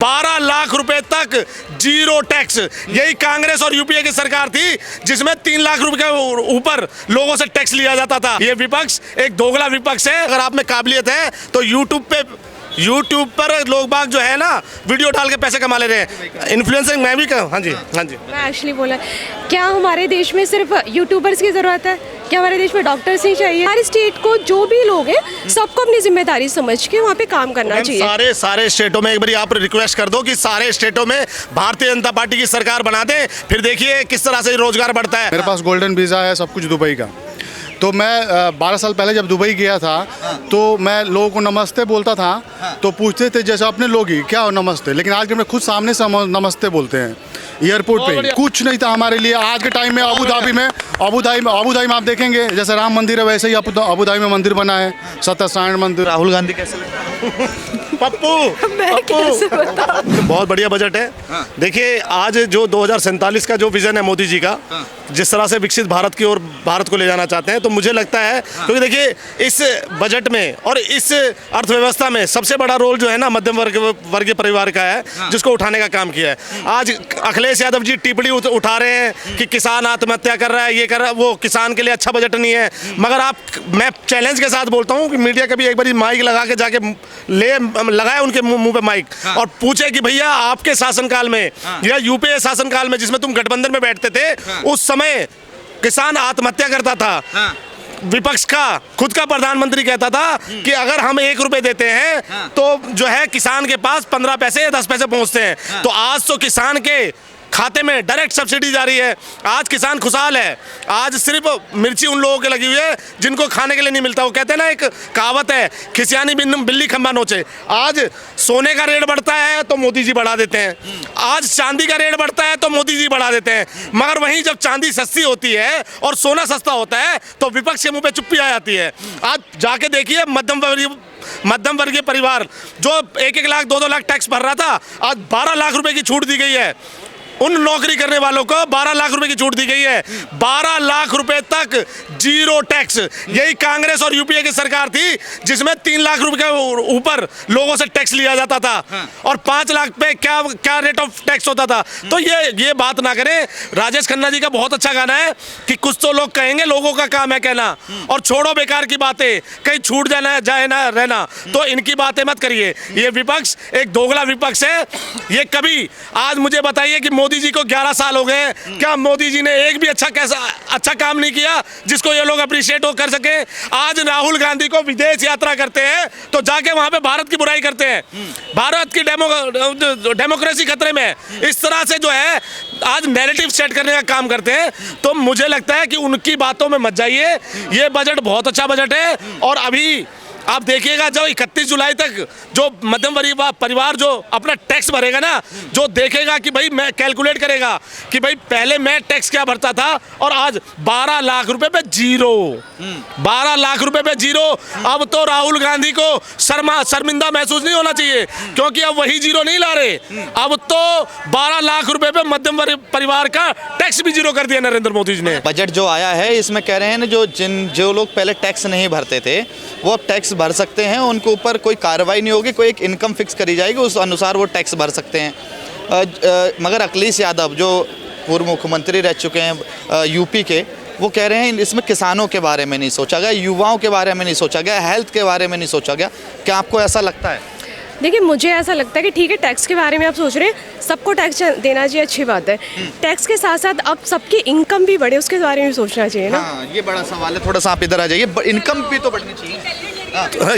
12 लाख रुपए तक zero tax. यही कांग्रेस और यूपीए की सरकार थी जिसमें 3 लाख रुपए के ऊपर लोगों से टैक्स लिया जाता था। ये विपक्ष एक दोगला विपक्ष है। अगर आप में काबिलियत है तो यूट्यूब पर लोग बाग जो है ना वीडियो डाल के पैसे कमा ले रहे हैं। इन्फ्लुएंसिंग मैं भी कहूँ। हाँ जी। मैं एक्चुअली बोला, क्या हमारे देश में सिर्फ यूट्यूबर्स की ज़रूरत है? क्या हमारे देश में डॉक्टर्स ही चाहिए? हमारे स्टेट को जो भी लोग हैं सबको अपनी जिम्मेदारी समझ के वहाँ पे काम करना चाहिए। सारे स्टेटों में एक बार आप रिक्वेस्ट कर दो कि सारे स्टेटों में भारतीय जनता पार्टी की सरकार बना दें, फिर देखिए किस तरह से रोजगार बढ़ता है। मेरे पास गोल्डन वीज़ा है, सब कुछ दुबई का। तो मैं 12 साल पहले जब दुबई गया था तो मैं लोगों को नमस्ते बोलता था तो पूछते थे जैसे अपने लोग ही क्या हो नमस्ते, लेकिन आज मैं खुद सामने से नमस्ते बोलते हैं एयरपोर्ट पे। कुछ नहीं था हमारे लिए। आज के टाइम में अबू धाबी में आप देखेंगे जैसे राम मंदिर है वैसे ही अबू धाबी में मंदिर बना है, सत्यनारायण मंदिर। राहुल गांधी कैसे लगे? पप्पू बहुत बढ़िया बजट है। देखिए आज जो 2047 का जो विजन है मोदी जी का, जिस तरह से विकसित भारत की ओर भारत को ले जाना चाहते हैं, तो मुझे लगता है क्योंकि देखिए इस बजट में और इस अर्थव्यवस्था में सबसे बड़ा रोल जो है ना मध्यम वर्गीय परिवार का है, जिसको उठाने का काम किया है। आज अखिलेश यादव जी टिप्पणी उठा रहे हैं कि किसान आत्महत्या कर रहा है, ये कर रहा है, वो किसान के लिए अच्छा बजट नहीं है। मगर मैं चैलेंज के साथ बोलता हूँ कि मीडिया कभी एक बार माइक लगा के जाके लगाए उनके मुंह पे माइक और पूछे कि भैया आपके शासनकाल में या यूपीए शासनकाल में जिसमें तुम गठबंधन में बैठते थे, उस समय किसान आत्महत्या करता था। विपक्ष का खुद का प्रधानमंत्री कहता था कि अगर हम 1 रुपए देते हैं तो जो है किसान के पास 15 पैसे या 10 पैसे पहुंचते हैं। तो आज तो किसान के खाते में डायरेक्ट सब्सिडी जा रही है। आज किसान खुशहाल है। आज सिर्फ मिर्ची उन लोगों के लगी हुई है जिनको खाने के लिए नहीं मिलता। वो कहते हैं ना, एक कहावत है, खिसियानी बिल्ली खंबा नोचे। आज सोने का रेट बढ़ता है तो मोदी जी बढ़ा देते हैं, आज चांदी का रेट बढ़ता है तो मोदी जी बढ़ा देते हैं। मगर वहीं जब चांदी सस्ती होती है और सोना सस्ता होता है तो विपक्ष के मुंह पे चुप्पी आ जाती है। आज जाके देखिए मध्यम वर्गीय परिवार जो 1-1 लाख 2-2 लाख टैक्स भर रहा था, आज 12 लाख रुपए की छूट दी गई है। उन नौकरी करने वालों को 12 लाख रुपए की छूट दी गई है। 12 लाख रुपए तक जीरो टैक्स। यही कांग्रेस और यूपीए की सरकार थी जिसमें 3 लाख रुपए के ऊपर लोगों से टैक्स लिया जाता था और 5 लाख पे क्या रेट ऑफ टैक्स होता था। तो ये बात ना करें। राजेश खन्ना जी का बहुत अच्छा गाना है कि कुछ तो लोग कहेंगे, लोगों का काम है कहना, और छोड़ो बेकार की बातें, कहीं छूट जाए ना रहना। तो इनकी बातें मत करिए। ये विपक्ष एक दोगला विपक्ष है। ये कभी आज मुझे बताइए कि मोदी जी को 11 साल हो गए, क्या मोदी जी ने एक भी अच्छा काम नहीं किया जिसको ये लोग अप्रिशिएट कर सके? आज राहुल गांधी को विदेश यात्रा करते हैं तो जाके वहां पे भारत की बुराई करते हैं। भारत की डेमोक्रेसी खतरे में, इस तरह से जो है आज नैरेटिव सेट करने का काम करते हैं। तो मुझे लगता है कि उनकी बातों में मत जाइए। ये बजट बहुत अच्छा बजट है। और अभी आप देखिएगा जो 31 जुलाई तक जो मध्यम वर्गीय परिवार जो अपना टैक्स भरेगा ना, जो देखेगा कि भाई मैं कैलकुलेट करेगा कि भाई पहले मैं टैक्स क्या भरता था और आज 12 लाख रुपए पे जीरो। 12 लाख रुपए पे जीरो। अब तो राहुल गांधी को शर्मिंदा महसूस नहीं होना चाहिए क्योंकि अब वही जीरो नहीं ला रहे। अब तो 12 लाख रुपए पे मध्यम वर्गीय परिवार का टैक्स भी जीरो कर दिया नरेंद्र मोदी जी ने। बजट जो आया है इसमें कह रहे हैं ना, जो लोग पहले टैक्स नहीं भरते थे वो अब टैक्स भर सकते हैं। उनके ऊपर कोई कार्रवाई नहीं होगी, कोई एक इनकम फिक्स करी जाएगी, उस अनुसार वो टैक्स भर सकते हैं। मगर अखिलेश यादव जो पूर्व मुख्यमंत्री रह चुके हैं यूपी के, वो कह रहे हैं इसमें किसानों के बारे में नहीं सोचा गया, युवाओं के बारे में नहीं सोचा गया, हेल्थ के बारे में नहीं सोचा गया। क्या आपको ऐसा लगता है? देखिए, मुझे ऐसा लगता है कि ठीक है, टैक्स के बारे में आप सोच रहे हैं, सबको टैक्स देना चाहिए, अच्छी बात है। टैक्स के साथ साथ अब सबकी इनकम भी बढ़े, उसके बारे में भी सोचना चाहिए ना। हाँ, ये बड़ा सवाल है। थोड़ा सा आप इधर आ जाइए। इनकम भी तो बढ़नी चाहिए।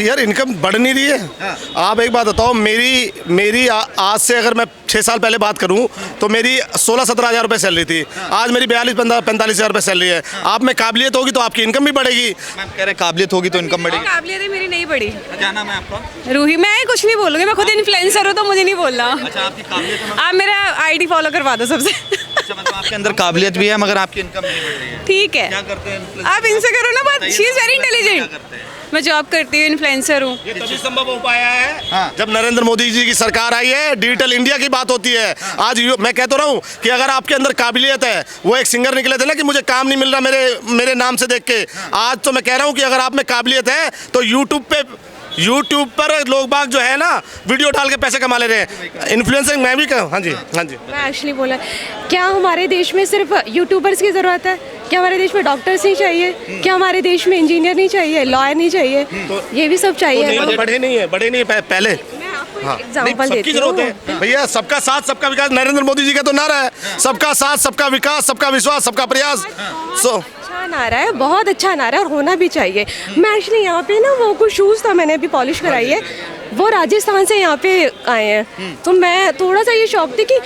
यार इनकम बढ़ नहीं रही है। आप एक बात बताओ, मेरी आज से अगर मैं 6 साल पहले बात करूं तो मेरी 16-17 हज़ार रुपये सैलरी थी। आज मेरी 42-45 हज़ार रुपये सैलरी है। आप में काबिलियत होगी तो आपकी इनकम भी बढ़ेगी। मैम कह रहे काबिलियत होगी तो इनकम बढ़ेगी। काबिलियत है मेरी नहीं बढ़ी। क्या नाम है आपका? रूही। मैं कुछ नहीं बोलूँगी, मैं खुद इन्फ्लुएंसर हूँ तो मुझे नहीं बोलना। अच्छा, आपकी काबिलियत है। आप मेरा आईडी फॉलो करवा दो सबसे। अच्छा, मतलब आपके अंदर काबिलियत भी है मगर आपकी इनकम नहीं बढ़ रही है। ठीक है, क्या करते हैं? आप इनसे करो ना बात। She is very intelligent. मैं जॉब करती हूँ, इन्फ्लुएंसर हूँ। ये तभी संभव हो पाया है जब नरेंद्र मोदी जी की सरकार आई है। डिजिटल इंडिया की बात होती है। आज मैं कहता रहा हूँ कि अगर आपके अंदर काबिलियत है, वो एक सिंगर निकले थे ना कि मुझे काम नहीं मिल रहा मेरे नाम से देख के। आज तो मैं कह रहा हूँ कि अगर आप में काबिलियत है तो यूट्यूब पे यूट्यूब पर लोग बाग जो है ना वीडियो डाल के पैसे कमा ले रहे हैं। इन्फ्लुएंसिंग मैं भी कहूँ। हाँ जी, हाँ जी। मैं एक्चुअली बोला, क्या हमारे देश में सिर्फ यूट्यूबर्स की ज़रूरत है? क्या हमारे देश में डॉक्टर्स नहीं चाहिए? क्या हमारे देश में इंजीनियर नहीं चाहिए, लॉयर नहीं चाहिए? ये भी सब चाहिए ना? बढ़े नहीं है पहले। मैं आपको हाँ, एग्जांपल सबकी देती जरूरत हूँ। है भैया। सबका साथ सबका विकास नरेंद्र मोदी जी का तो नारा है। सबका साथ सबका विकास, सबका विश्वास, सबका प्रयास। सो अच्छा नारा है, बहुत अच्छा नारा है और होना भी चाहिए। मैं एक्चुअली यहाँ पे ना, वो कुछ शूज़ था, मैंने अभी पॉलिश कराई है, वो राजस्थान से यहाँ पे आए हैं। तो मैं थोड़ा सा ये शौक थी कि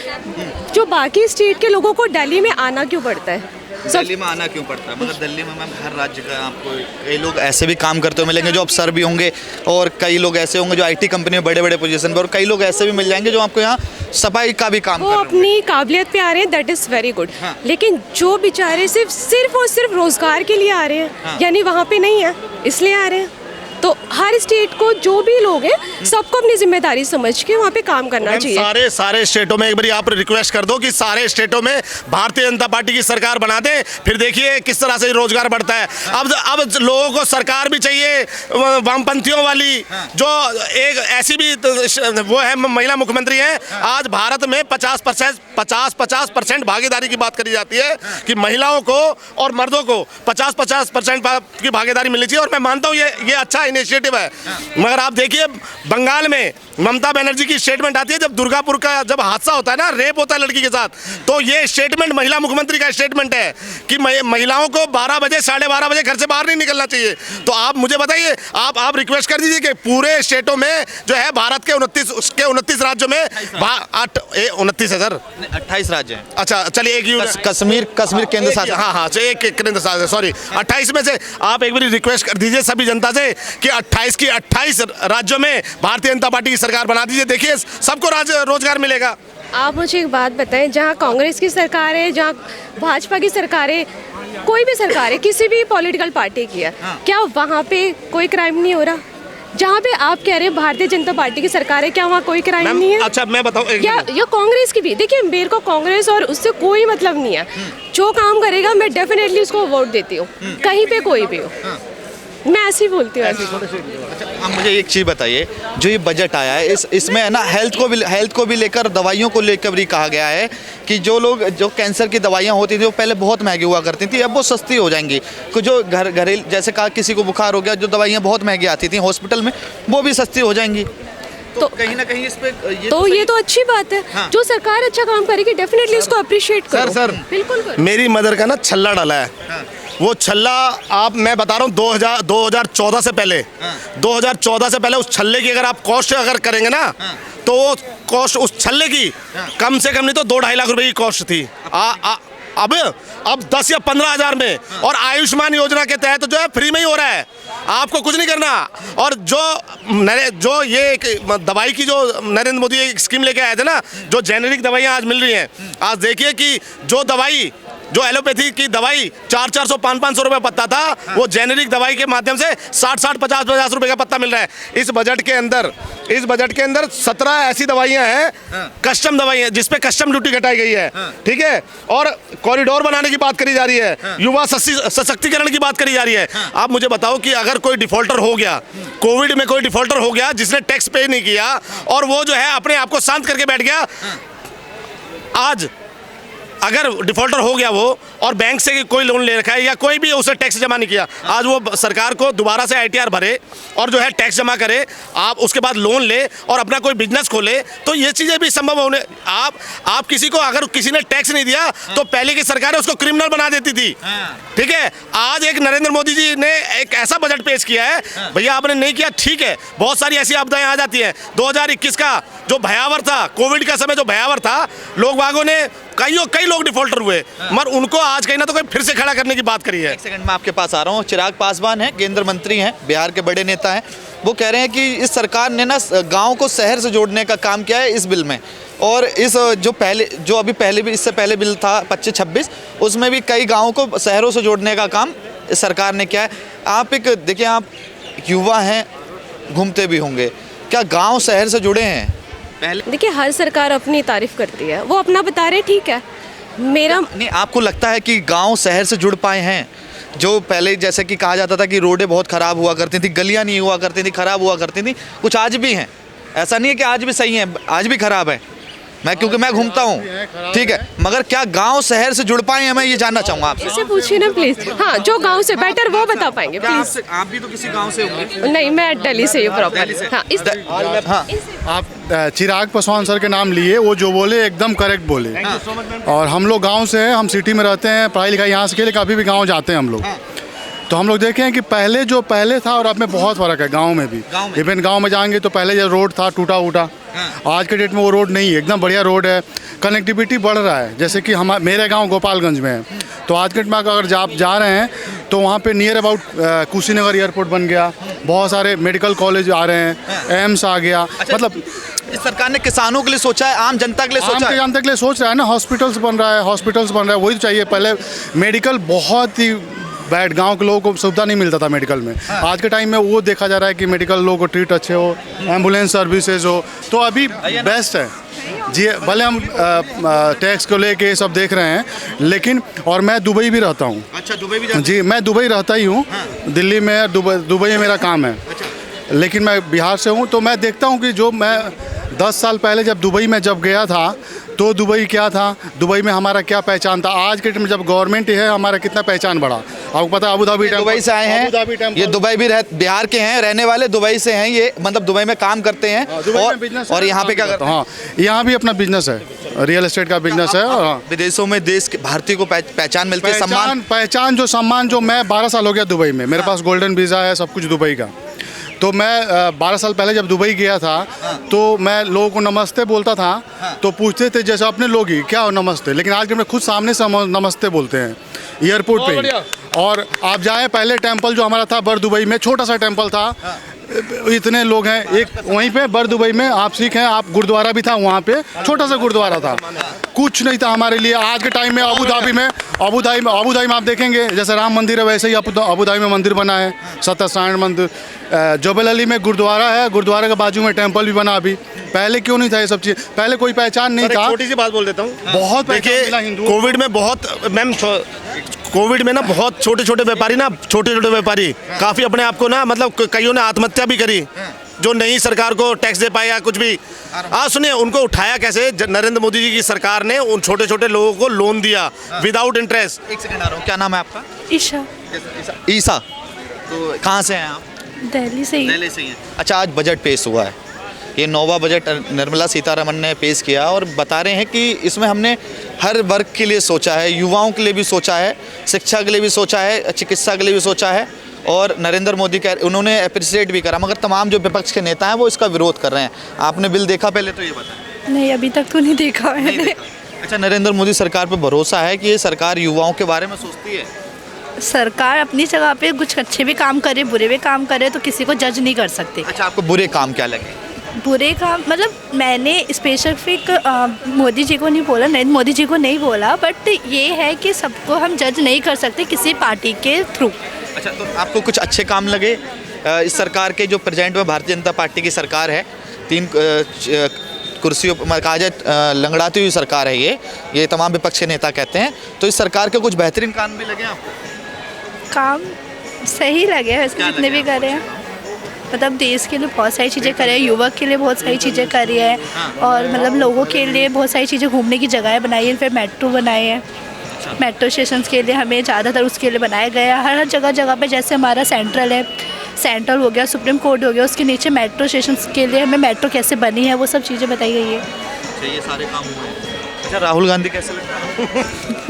जो बाकी स्टेट के लोगों को दिल्ली में आना क्यों पड़ता है? दिल्ली में आना क्यों पड़ता है? मगर दिल्ली में मैम हर राज्य का आपको कई लोग ऐसे भी काम करते हुए मिलेंगे जो अफसर भी होंगे, और कई लोग ऐसे होंगे जो आईटी कंपनी में बड़े बड़े पोजीशन पे, और कई लोग ऐसे भी मिल जाएंगे जो आपको यहाँ सफाई का भी काम वो कर रहे होंगे। अपनी काबिलियत पे आ रहे हैं, दैट इज़ वेरी गुड। हाँ। लेकिन जो बेचारे सिर्फ और सिर्फ रोजगार के लिए आ रहे हैं, हाँ। यानी वहाँ पे नहीं है इसलिए आ रहे हैं, तो हर स्टेट को जो भी लोग हैं सबको अपनी जिम्मेदारी समझ के वहाँ पे काम करना चाहिए। सारे स्टेटों में एक बार आप रिक्वेस्ट कर दो कि सारे स्टेटों में भारतीय जनता पार्टी की सरकार बना दे, फिर देखिए किस तरह से रोजगार बढ़ता है। अब लोगों को सरकार भी चाहिए वामपंथियों वाली, जो एक ऐसी भी वो है महिला मुख्यमंत्री है। आज भारत में 50% भागीदारी की बात करी जाती है कि महिलाओं को और मर्दों को 50% की भागीदारी मिलनी चाहिए, और मैं मानता हूँ ये अच्छा इनिशिएटिव है। मगर आप देखिए बंगाल में ममता बनर्जी की स्टेटमेंट आती है जब दुर्गापुर का जब हादसा होता है ना, रेप होता है लड़की के साथ, तो ये स्टेटमेंट महिला मुख्यमंत्री का स्टेटमेंट है कि महिलाओं को 12 बजे 12:30 बजे घर से बाहर नहीं निकलना चाहिए। तो आप मुझे बताइए, आप रिक्वेस्ट कर दीजिए कि पूरे स्टेटों में जो है भारत के 29 राज्यों में 29 है सर, 28 राज्य हैं। अच्छा चलिए एक कश्मीर केंद्र शासित। हाँ एक केंद्र शासित, सॉरी 28 में से आप एक बार रिक्वेस्ट कर दीजिए सभी जनता से कि 28 की 28 राज्यों में भारतीय जनता पार्टी की सरकार बना दीजिए। देखिए सबको रोजगार मिलेगा। आप मुझे एक बात बताएं, जहाँ कांग्रेस की सरकार है, जहाँ भाजपा की सरकार है, कोई भी सरकार है, किसी भी पॉलिटिकल पार्टी की है, क्या वहाँ पे कोई क्राइम नहीं हो रहा? जहाँ पे आप कह रहे हैं भारतीय जनता पार्टी की सरकार है, क्या वहाँ कोई क्राइम नहीं है? अच्छा मैं बताऊँ, या कांग्रेस की भी, देखिए मेरे को कांग्रेस और उससे कोई मतलब नहीं है। जो काम करेगा मैं डेफिनेटली उसको वोट देती हूँ, कहीं पे कोई भी हो। मैं ऐसे ही बोलती हूँ। अच्छा अब मुझे एक चीज़ बताइए, जो ये बजट आया है इसमें है ना हेल्थ को भी लेकर, दवाइयों को लेकर भी कहा गया है कि जो कैंसर की दवाइयाँ होती थी वो पहले बहुत महंगी हुआ करती थी, अब वो सस्ती हो जाएंगी। जो घरेलू जैसे कहा किसी को बुखार हो गया, जो दवाइयाँ बहुत महंगी आती थी हॉस्पिटल में, वो भी सस्ती हो जाएंगी। तो कहीं ना कहीं इस पे ये तो अच्छी बात है। हाँ। जो सरकार अच्छा काम करेगी डेफिनेटली उसको अप्रिशिएट करो। सर बिल्कुल करो। मेरी मदर का ना छल्ला डाला है। हाँ। वो छल्ला मैं बता रहा हूँ 2014 से पहले, 2014 से पहले उस छल्ले की अगर आप कॉस्ट अगर करेंगे ना, तो वो कॉस्ट उस छल्ले की कम से कम नहीं तो 2-2.5 लाख रुपए की कॉस्ट थी। अब 10 या 15 हज़ार में, और आयुष्मान योजना के तहत जो है फ्री में ही हो रहा है, आपको कुछ नहीं करना। और जो ये दवाई की जो नरेंद्र मोदी एक स्कीम लेके आए थे ना, जो जेनेरिक दवाइयाँ आज मिल रही हैं, आज देखिए कि जो एलोपैथी की दवाई 400 500 रुपये पत्ता था, वो जेनेरिक दवाई के माध्यम से 60 50 रुपए का पत्ता मिल रहा है। इस बजट के अंदर 17 ऐसी दवाइयां हैं, कस्टम दवाइयां जिसपे कस्टम ड्यूटी घटाई गई है, ठीक है, और कॉरिडोर बनाने की बात करी जा रही है, युवा सशक्तिकरण की बात करी जा रही है। आप मुझे बताओ कि अगर कोई डिफॉल्टर हो गया, कोविड में कोई डिफॉल्टर हो गया जिसने टैक्स पे नहीं किया, और वो जो है अपने आप को शांत करके बैठ गया, आज अगर डिफॉल्टर हो गया वो, और बैंक से कोई लोन ले रखा है या कोई भी उसे टैक्स जमा नहीं किया, आज वो सरकार को दोबारा से ITR भरे और जो है टैक्स जमा करे, आप उसके बाद लोन ले और अपना कोई बिजनेस खोले, तो ये चीज़ें भी संभव होने। आप किसी को अगर किसी ने टैक्स नहीं दिया तो पहले की सरकार उसको क्रिमिनल बना देती थी, ठीक है। आज एक नरेंद्र मोदी जी ने एक ऐसा बजट पेश किया है, भैया आपने नहीं किया ठीक है, बहुत सारी ऐसी आपदाएं आ जाती हैं। 2021 का जो भयावर था, कोविड का समय जो भयावर था, लोग बागों ने कई लोग डिफॉल्टर हुए, मगर उनको आज कहीं ना तो कहीं फिर से खड़ा करने की बात करी है। एक सेकंड में आपके पास आ रहा हूँ। चिराग पासवान है, केंद्र मंत्री हैं, बिहार के बड़े नेता हैं। वो कह रहे हैं कि इस सरकार ने ना गांव को शहर से जोड़ने का काम किया है इस बिल में, और इस इससे पहले बिल था 25-26, उसमें भी कई गाँवों को शहरों से जोड़ने का काम इस सरकार ने किया है। आप देखिए, आप युवा हैं, घूमते भी होंगे, क्या गाँव शहर से जुड़े हैं? देखिए हर सरकार अपनी तारीफ करती है, वो अपना बता रहे ठीक है। मेरा नहीं, आपको लगता है कि गांव शहर से जुड़ पाए हैं? जो पहले जैसे कि कहा जाता था कि रोडें बहुत ख़राब हुआ करती थी, गलियां नहीं हुआ करती थी, ख़राब हुआ करती थी, कुछ आज भी हैं। ऐसा नहीं है कि आज भी सही है, आज भी ख़राब है। क्योंकि मैं घूमता हूँ, ठीक है, मगर क्या गांव शहर से जुड़ पाए हैं, मैं ये जानना चाहूँगा आपसे। इससे पूछिए ना प्लीज। हाँ, जो गांव से बेटर वो बता पाएंगे प्लीज। आप भी तो किसी गांव से होंगे? नहीं, मैं दिल्ली से हूँ प्रॉपर। हाँ, हाँ, आप चिराग पासवान सर के नाम लिए, वो जो बोले एकदम करेक्ट बोले। और हम लोग गांव से हैं, हम सिटी में रहते हैं, पढ़ाई लिखाई यहाँ से के लिए कभी भी गांव जाते हैं हम लोग। तो हम लोग देखे हैं कि पहले था और अब में बहुत फ़र्क है गांव में भी। इवन गांव में जाएंगे तो पहले जो रोड था टूटा उटा, आज के डेट में वो रोड नहीं है, एकदम बढ़िया रोड है, कनेक्टिविटी बढ़ रहा है। जैसे कि मेरे गांव गोपालगंज में है, तो आज के डेट में अगर जा रहे हैं तो वहाँ पे नियर अबाउट कुशीनगर एयरपोर्ट बन गया, बहुत सारे मेडिकल कॉलेज आ रहे हैं, एम्स आ गया। मतलब इस सरकार ने किसानों के लिए सोचा है, आम जनता के लिए सोचा है? जनता के लिए सोच रहा है ना, हॉस्पिटल्स बन रहा है, वही तो चाहिए। पहले मेडिकल बहुत ही बैड, गांव के लोगों को सुविधा नहीं मिलता था मेडिकल में। आज के टाइम में वो देखा जा रहा है कि मेडिकल लोगों को ट्रीट अच्छे हो, एम्बुलेंस सर्विसेज हो, तो अभी बेस्ट है जी। भले हम टैक्स को लेके सब देख रहे हैं, लेकिन और मैं दुबई भी रहता हूँ। अच्छा, दुबई भी जी, मैं दुबई रहता ही हूँ। दिल्ली में, दुबई में मेरा काम है, लेकिन मैं बिहार से हूँ। तो मैं देखता हूँ कि जो मैं 10 साल पहले जब दुबई में गया था, तो दुबई क्या था, दुबई में हमारा क्या पहचान था। आज के टाइम में जब गवर्नमेंट है, हमारा कितना पहचान बढ़ा। आपको पता है, अबू धाबी दुबई से आए हैं, ये दुबई भी बिहार के हैं, रहने वाले दुबई से हैं, ये मतलब दुबई में काम करते हैं। और यहाँ पे क्या करते हैं? हाँ, यहाँ भी अपना बिजनेस है, रियल एस्टेट का बिजनेस है। और विदेशों में देश के भारतीय को पहचान मिलती है, सम्मान जो मैं 12 साल हो गया दुबई में, मेरे पास गोल्डन वीज़ा है, सब कुछ दुबई का। तो मैं 12 साल पहले जब दुबई गया था, तो मैं लोगों को नमस्ते बोलता था, तो पूछते थे जैसे अपने लोग ही क्या हो नमस्ते, लेकिन आज के मैं खुद सामने से नमस्ते बोलते हैं एयरपोर्ट पे। और आप जाएं, पहले टेंपल जो हमारा था बर दुबई में, छोटा सा टेंपल था, इतने लोग हैं। एक वहीं पे बर दुबई में आप सिख हैं, आप गुरुद्वारा भी था वहाँ पे, छोटा सा गुरुद्वारा था, कुछ नहीं था हमारे लिए। आज के टाइम में अबू धाबी में आप देखेंगे जैसे राम मंदिर है, वैसे ही अबू धाबी में मंदिर बना है, सत्यनारायण मंदिर। जोबल अली में गुरुद्वारा है, गुरुद्वारे के बाजू में टेंपल भी बना। अभी पहले क्यों नहीं था ये सब चीज़? पहले कोई पहचान नहीं था। छोटी सी बात बोल देता हूँ, बहुत देखिए कोविड में कोविड में ना बहुत छोटे छोटे व्यापारी काफ़ी अपने आप को ना, मतलब कईयों ने आत्महत्या भी करी, जो नई सरकार को टैक्स दे पाए या कुछ भी। आज सुनिए, उनको उठाया कैसे? नरेंद्र मोदी जी की सरकार ने उन छोटे छोटे लोगों को लोन दिया विदाउट इंटरेस्ट। एक सेकंड आ रहा हूँ, क्या नाम है आपका? ईशा। तो कहाँ से हैं आप? दिल्ली से ही। दिल्ली से ही हैं। अच्छा, आज बजट पेश हुआ है, ये 9वां बजट निर्मला सीतारमण ने पेश किया और बता रहे हैं कि इसमें हमने हर वर्ग के लिए सोचा है, युवाओं के लिए भी सोचा है, शिक्षा के लिए भी सोचा है, चिकित्सा के लिए भी सोचा है। और नरेंद्र मोदी उन्होंने अप्रिशिएट भी करा, मगर तमाम जो विपक्ष के नेता हैं वो इसका विरोध कर रहे हैं। आपने बिल देखा पहले, तो ये बताएं। नहीं, अभी तक तो नहीं देखा मैंने। अच्छा, नरेंद्र मोदी सरकार पर भरोसा है कि ये सरकार युवाओं के बारे में सोचती है? सरकार अपनी जगह पे कुछ अच्छे भी काम करे, बुरे भी काम करे, तो किसी को जज नहीं कर सकते। अच्छा, आपको बुरे काम क्या लगे? बुरे काम मतलब मैंने स्पेसिफिक मोदी जी को नहीं बोला, नरेंद्र मोदी जी को नहीं बोला, बट ये है कि सबको हम जज नहीं कर सकते किसी पार्टी के थ्रू। अच्छा, तो आपको कुछ अच्छे काम लगे इस सरकार के? जो प्रेजेंट में भारतीय जनता पार्टी की सरकार है, 3 कुर्सियों पर कहा जाए लंगड़ाती हुई सरकार है ये तमाम विपक्ष के नेता कहते हैं, तो इस सरकार के कुछ बेहतरीन काम भी लगे आपको? काम सही लगे वैसे, जितने भी करे हैं, मतलब देश के लिए बहुत सारी चीज़ें करे हैं, युवक के लिए बहुत सारी चीज़ें करी है, और मतलब लोगों के लिए बहुत सारी चीज़ें, घूमने की जगह बनाई है, फिर मेट्रो बनाए हैं, मेट्रो स्टेशन के लिए हमें ज़्यादातर उसके लिए बनाया गया है। हर जगह पे जैसे हमारा सेंट्रल हो गया, सुप्रीम कोर्ट हो गया, उसके नीचे मेट्रो स्टेशन के लिए हमें मेट्रो कैसे बनी है, वो सब चीज़ें बताई गई है। अच्छा, ये सारे काम हुए हैं। अच्छा, राहुल गांधी कैसे लगता है?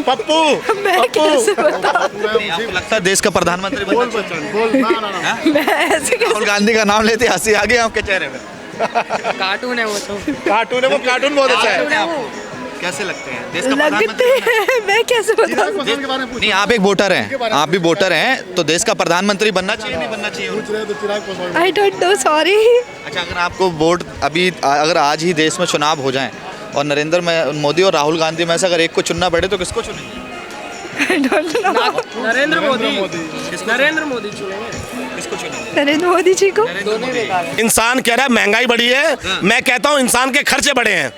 पप्पू मैं कैसे बताऊं? आपको लगता है देश का प्रधानमंत्री बनना चाहिए? मैं ऐसे राहुल गांधी का नाम लेते हंसी आ गई आपके चेहरे में। कार्टून है वो, तो कार्टून बहुत अच्छा है। कैसे लगते हैं देश का लगते प्रधानमंत्री? हैं, मैं कैसे बताऊं? नहीं, आप एक वोटर हैं, आप भी वोटर हैं, तो देश का प्रधानमंत्री बनना चाहिए नहीं बनना चाहिए? I don't know, sorry. अच्छा, अगर आपको वोट अगर आज ही देश में चुनाव हो जाएं और नरेंद्र मोदी और राहुल गांधी में से अगर एक को चुनना पड़े, तो किसको चुनेंगे? नरेंद्र मोदी चुनेंगे। नरेंद्र मोदी जी को। इंसान कह रहा है महंगाई बढ़ी है, मैं कहता हूँ इंसान के खर्चे बढ़े हैं।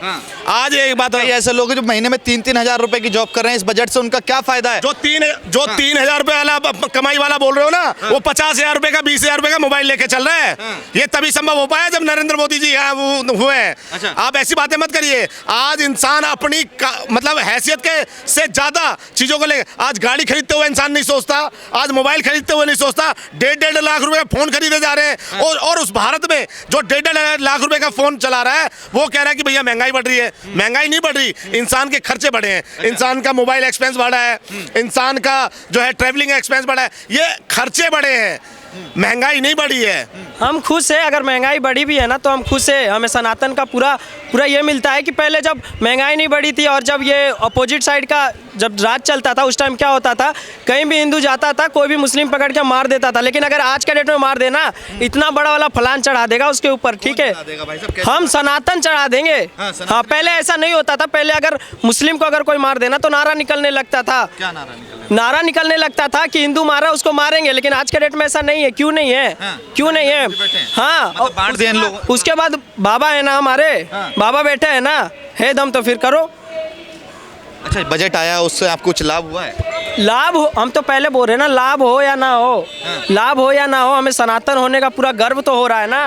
आज एक बात कई ऐसे लोग हैं जो महीने में 3-3 हज़ार रुपए की जॉब कर रहे हैं, इस बजट से उनका क्या फायदा है? जो 3,000 रुपए वाला कमाई वाला बोल रहे हो ना, वो 50,000 रुपए का 20,000 रुपए का मोबाइल लेके चल रहा है। ये तभी संभव हो पाया जब नरेंद्र मोदी जी यहाँ वो हुए हैं। अच्छा। आप ऐसी बातें मत करिए। आज इंसान अपनी मतलब हैसियत के से ज्यादा चीजों को ले, आज गाड़ी खरीदते हुए इंसान नहीं सोचता, आज मोबाइल खरीदते हुए नहीं सोचता, 1.5 लाख रुपए का फोन खरीदे जा रहे हैं। और उस भारत में जो 1.5 लाख रुपए का फोन चला रहा है वो कह रहा है कि भैया महंगाई बढ़ रही है। महंगाई नहीं बढ़ रही, इंसान के खर्चे बढ़े हैं। इंसान का मोबाइल एक्सपेंस बढ़ा है, इंसान का जो है ट्रैवलिंग एक्सपेंस बढ़ा है, ये खर्चे बढ़े हैं, महंगाई नहीं बढ़ी है। हम खुश हैं, अगर महंगाई बढ़ी भी है ना तो हम खुश हैं। हमें सनातन का पूरा ये मिलता है कि पहले जब महंगाई नहीं बढ़ी थी और जब ये अपोजिट साइड का जब राज चलता था उस टाइम क्या होता था, कहीं भी हिंदू जाता था कोई भी मुस्लिम पकड़ के मार देता था। लेकिन अगर आज के डेट में मार देना, इतना बड़ा वाला फलान चढ़ा देगा उसके ऊपर, ठीक है, हम सनातन चढ़ा देंगे। हाँ, पहले ऐसा नहीं होता था। पहले अगर मुस्लिम को अगर कोई मार देना तो नारा निकलने लगता था। क्या नारा निकलने लगता था कि हिंदू मारा उसको मारेंगे। लेकिन आज के डेट में ऐसा नहीं है। क्यों नहीं है? क्यों नहीं है? हाँ, बांट दिए इन लोगों। उसके बाद बाबा है ना हमारे, बाबा बैठे है ना, है दम तो फिर करो। अच्छा, बजट आया, उससे आपको कुछ लाभ हुआ है? लाभ हो, हम तो पहले बोल रहे हैं ना, लाभ हो या ना हो, लाभ हो या ना हो, हमें सनातन होने का पूरा गर्व तो हो रहा है ना।